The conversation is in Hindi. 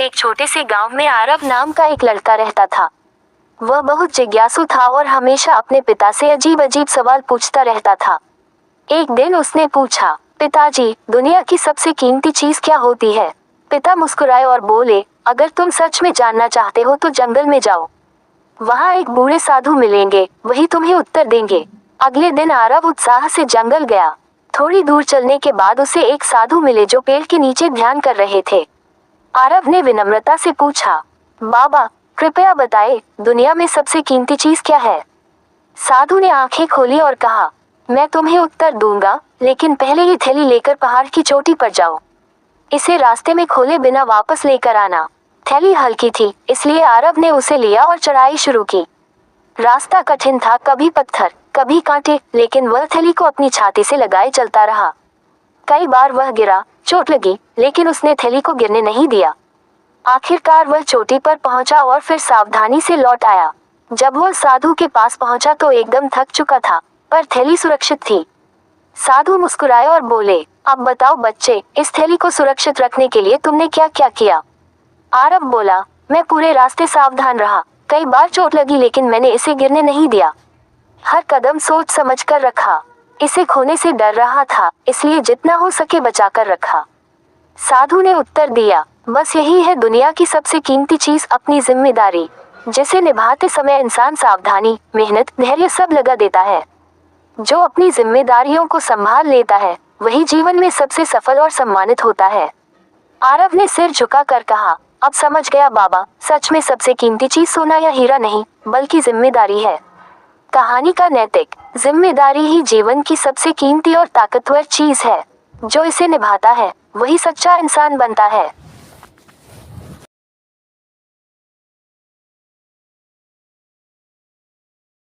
एक छोटे से गांव में आरव नाम का एक लड़का रहता था। वह बहुत जिज्ञासु था और हमेशा अपने पिता से अजीब अजीब सवाल पूछता रहता था। एक दिन उसने पूछा, पिताजी, दुनिया की सबसे कीमती चीज क्या होती है? पिता मुस्कुराए और बोले, अगर तुम सच में जानना चाहते हो तो जंगल में जाओ। वहाँ एक बूढ़े साधु मिलेंगे, वही तुम्हें उत्तर देंगे। अगले दिन आरव उत्साह से जंगल गया। थोड़ी दूर चलने के बाद उसे एक साधु मिले जो पेड़ के नीचे ध्यान कर रहे थे। आरव ने विनम्रता से पूछा, बाबा, कृपया बताएं, दुनिया में सबसे कीमती चीज क्या है? साधु ने आंखें खोली और कहा, मैं तुम्हें उत्तर दूंगा, लेकिन पहले ये थैली लेकर पहाड़ की चोटी पर जाओ। इसे रास्ते में खोले बिना वापस लेकर आना। थैली हल्की थी, इसलिए आरव ने उसे लिया और चढ़ाई शुरू की। रास्ता कठिन था, कभी पत्थर, कभी कांटे, लेकिन वह थैली को अपनी छाती से लगाए चलता रहा। कई बार वह गिरा, चोट लगी, लेकिन उसने थैली को गिरने नहीं दिया। आखिरकार वह चोटी पर पहुंचा और फिर सावधानी से लौट आया। जब वह साधु के पास पहुंचा तो एकदम थक चुका था, पर थैली सुरक्षित थी। साधु मुस्कुराए और बोले, अब बताओ बच्चे, इस थैली को सुरक्षित रखने के लिए तुमने क्या क्या किया? आरव बोला, मैं पूरे रास्ते सावधान रहा। कई बार चोट लगी, लेकिन मैंने इसे गिरने नहीं दिया। हर कदम सोच समझ कर रखा। इसे खोने से डर रहा था, इसलिए जितना हो सके बचाकर रखा। साधु ने उत्तर दिया, बस यही है दुनिया की सबसे कीमती चीज, अपनी जिम्मेदारी, जिसे निभाते समय इंसान सावधानी, मेहनत, धैर्य सब लगा देता है। जो अपनी जिम्मेदारियों को संभाल लेता है, वही जीवन में सबसे सफल और सम्मानित होता है। आरव ने सिर झुकाकर कहा, अब समझ गया बाबा, सच में सबसे कीमती चीज सोना या हीरा नहीं, बल्कि जिम्मेदारी है। कहानी का नैतिक, जिम्मेदारी ही जीवन की सबसे कीमती और ताकतवर चीज है। जो इसे निभाता है, वही सच्चा इंसान बनता है।